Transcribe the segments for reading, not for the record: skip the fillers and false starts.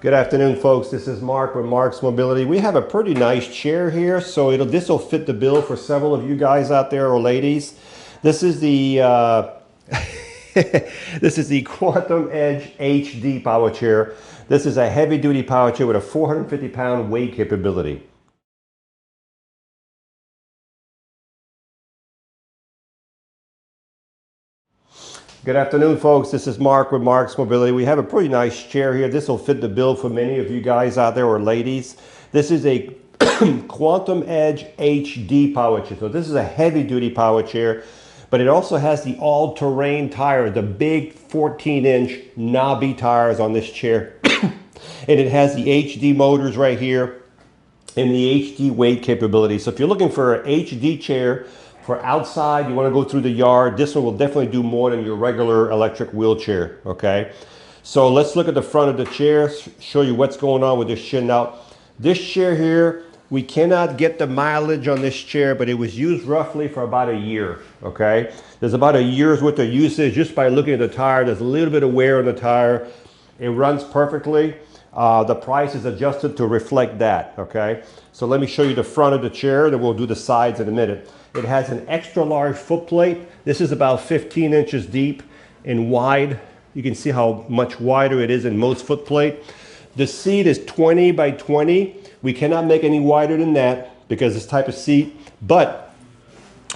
Good afternoon, folks. This is Marc with Marcs Mobility. We have a pretty nice chair here, so this will fit the bill for several of you guys out there or ladies. This is the this is the Quantum Edge HD power chair. This is a heavy-duty power chair with a 450-pound weight capability. Good afternoon, folks. This is Marc with Marcs Mobility. We have a pretty nice chair here. This will fit the bill for many of you guys out there or ladies. This is a Quantum Edge HD power chair. So this is a heavy-duty power chair, but it also has the all-terrain tire, the big 14-inch knobby tires on this chair. And it has the HD motors right here and the HD weight capability. So if you're looking for an HD chair, for outside, you want to go through the yard, this one will definitely do more than your regular electric wheelchair, okay? So let's look at the front of the chair, show you what's going on with this chair. Now, this chair here, we cannot get the mileage on this chair, but it was used roughly for about a year, okay? There's about a year's worth of usage just by looking at the tire. There's a little bit of wear on the tire. It runs perfectly. The price is adjusted to reflect that, okay? So let me show you the front of the chair, then we'll do the sides in a minute. It has an extra large foot plate. This is about 15 inches deep and wide. You can see how much wider it is than most foot plate. The seat is 20 by 20. We cannot make any wider than that because this type of seat, but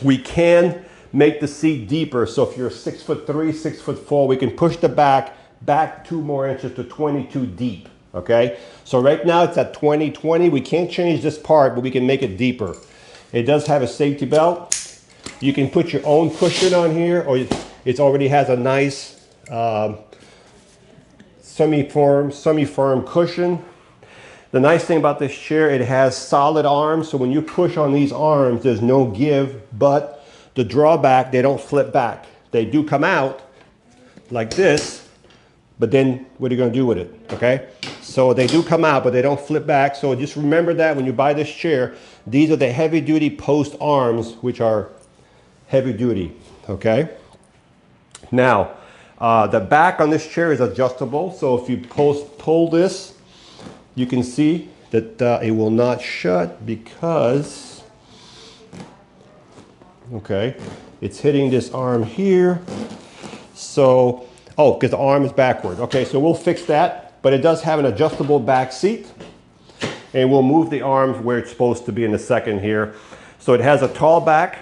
we can make the seat deeper. So if you're 6'3", 6'4", we can push the back 2 more inches to 22 deep. Okay, so right now it's at 20. We can't change this part, but we can make it deeper. It does have a safety belt. You can put your own cushion on here, or it already has a nice semi-firm cushion. The nice thing about this chair, it has solid arms, so when you push on these arms, there's no give, but the drawback, they don't flip back. They do come out like this, but then what are you going to do with it, okay? So they do come out, but they don't flip back. So just remember that when you buy this chair, these are the heavy-duty post arms, which are heavy-duty, okay? Now, the back on this chair is adjustable. So if you pull this, you can see that it will not shut because, okay, it's hitting this arm here. So, oh, because the arm is backward. Okay, so we'll fix that. But it does have an adjustable back seat, and we'll move the arms where it's supposed to be in a second here. So it has a tall back,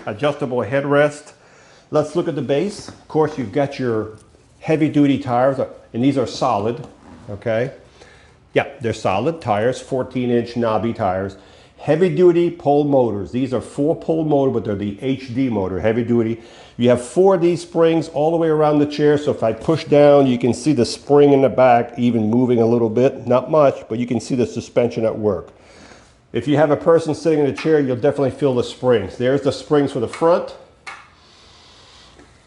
adjustable headrest. Let's look at the base. Of course, you've got your heavy-duty tires, and these are solid, okay? Yeah, they're solid tires, 14-inch knobby tires. Heavy-duty pole motors. These are 4-pole motor, but they're the HD motor, heavy-duty. You have 4 of these springs all the way around the chair, so if I push down, you can see the spring in the back even moving a little bit. Not much, but you can see the suspension at work. If you have a person sitting in the chair, you'll definitely feel the springs. There's the springs for the front,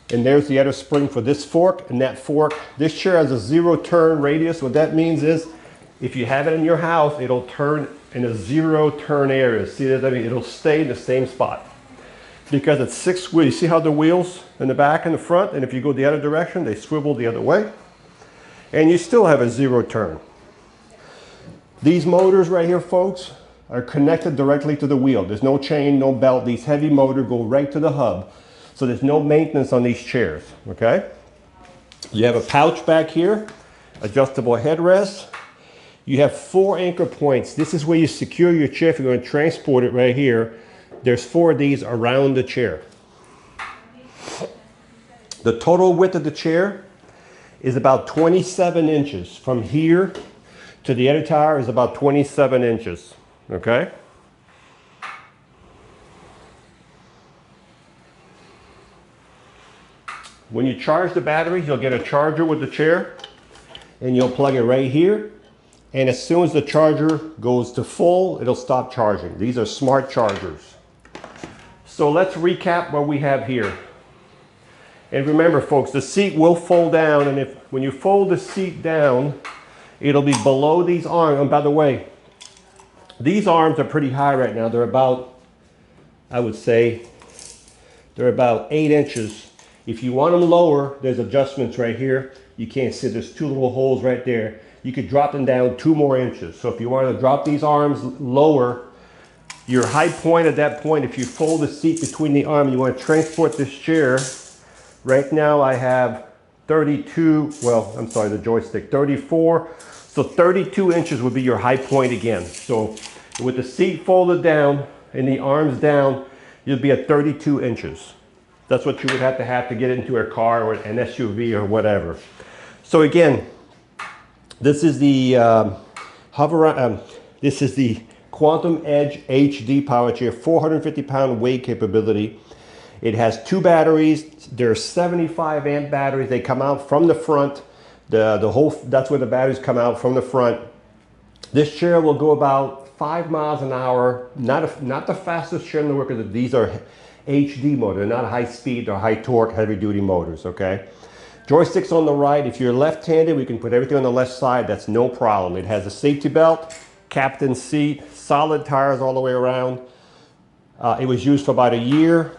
and there's the other spring for this fork and that fork. This chair has a 0-turn radius. What that means is, if you have it in your house, it'll turn in a 0-turn area. See that? I mean, it'll stay in the same spot. Because it's 6 wheels. You see how the wheels in the back and the front, and if you go the other direction, they swivel the other way. And you still have a 0-turn. These motors right here, folks, are connected directly to the wheel. There's no chain, no belt. These heavy motors go right to the hub. So there's no maintenance on these chairs, okay? You have a pouch back here, adjustable headrest. You have 4 anchor points. This is where you secure your chair if you're going to transport it right here. There's 4 of these around the chair. The total width of the chair is about 27 inches. From here to the other tire is about 27 inches, okay? When you charge the battery, you'll get a charger with the chair, and you'll plug it right here. And as soon as the charger goes to full, it'll stop charging. These are smart chargers. So let's recap what we have here. And remember, folks, the seat will fold down, and when you fold the seat down, it'll be below these arms. And by the way, these arms are pretty high right now. They're about, I would say, they're about 8 inches. If you want them lower, there's adjustments right here. You can't see, there's 2 little holes right there. you could drop them down 2 more inches. So if you wanted to drop these arms lower, your high point at that point, if you fold the seat between the arm, you want to transport this chair. Right now I have 32, well, I'm sorry, the joystick, 34. So 32 inches would be your high point again. So with the seat folded down and the arms down, you'll be at 32 inches. That's what you would have to get into a car or an SUV or whatever. So again, this is the this is the Quantum Edge HD power chair, 450-pound weight capability. It has 2 batteries. They're 75 amp batteries. They come out from the front. That's where the batteries come out from the front. This chair will go about 5 miles an hour. Not the fastest chair in the world, because these are HD motor. They're not high speed or high torque, heavy duty motors, okay? Joysticks on the right. If you're left-handed, we can put everything on the left side. That's no problem. It has a safety belt, captain's seat, solid tires all the way around. It was used for about a year.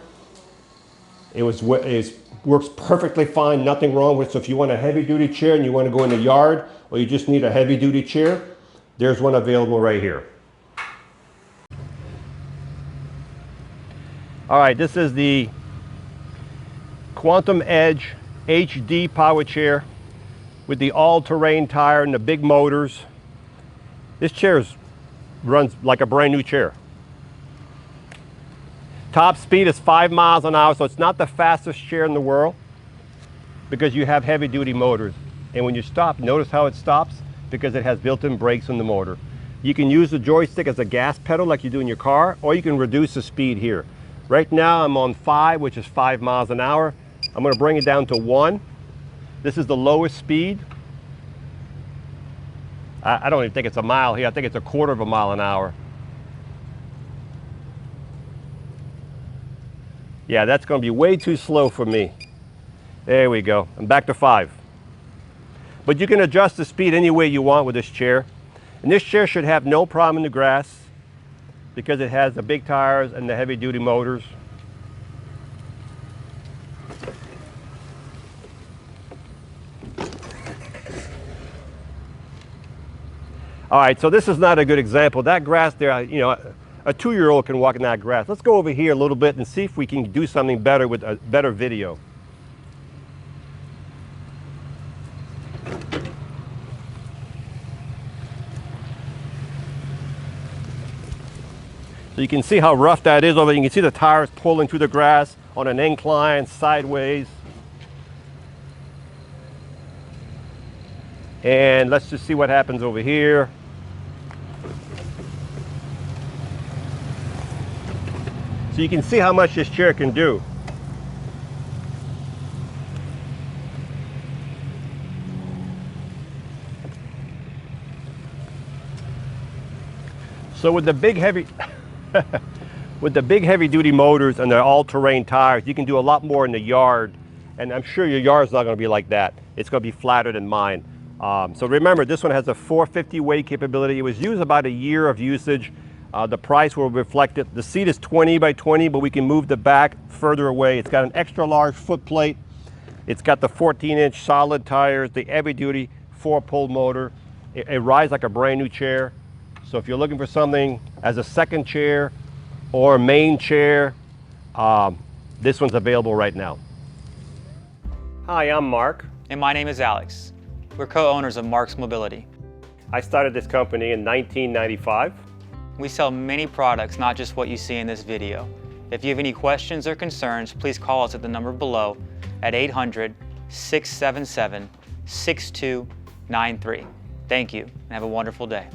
It works perfectly fine, nothing wrong with it. So if you want a heavy duty chair and you want to go in the yard, or you just need a heavy duty chair, there's one available right here. All right, this is the Quantum Edge HD power chair with the all-terrain tire and the big motors. This chair runs like a brand new chair. Top speed is 5 miles an hour, so it's not the fastest chair in the world because you have heavy duty motors. And when you stop, notice how it stops, because it has built-in brakes in the motor. You can use the joystick as a gas pedal like you do in your car, or you can reduce the speed here. Right now I'm on 5, which is 5 miles an hour. I'm going to bring it down to 1. This is the lowest speed. I don't even think it's a mile here. I think it's a 1/4 mile an hour. Yeah, that's going to be way too slow for me. There we go. I'm back to 5. But you can adjust the speed any way you want with this chair. And this chair should have no problem in the grass because it has the big tires and the heavy duty motors. All right, so this is not a good example. That grass there, you know, a 2-year-old can walk in that grass. Let's go over here a little bit and see if we can do something better with a better video. So you can see how rough that is over there. You can see the tires pulling through the grass on an incline, sideways. And let's just see what happens over here. So you can see how much this chair can do. So with the big heavy with the big heavy duty motors and the all-terrain tires, you can do a lot more in the yard, and I'm sure your yard's not going to be like that. It's going to be flatter than mine. So remember, this one has a 450 weight capability. It was used about a year of usage. The price will reflect it. The seat is 20 by 20, but we can move the back further away. It's got an extra large foot plate. It's got the 14-inch solid tires, the heavy duty 4-pole motor. It rides like a brand new chair. So if you're looking for something as a second chair or main chair, this one's available right now. Hi, I'm Marc. And my name is Alex. We're co-owners of Marcs Mobility. I started this company in 1995. We sell many products, not just what you see in this video. If you have any questions or concerns, please call us at the number below at 800-677-6293. Thank you, and have a wonderful day.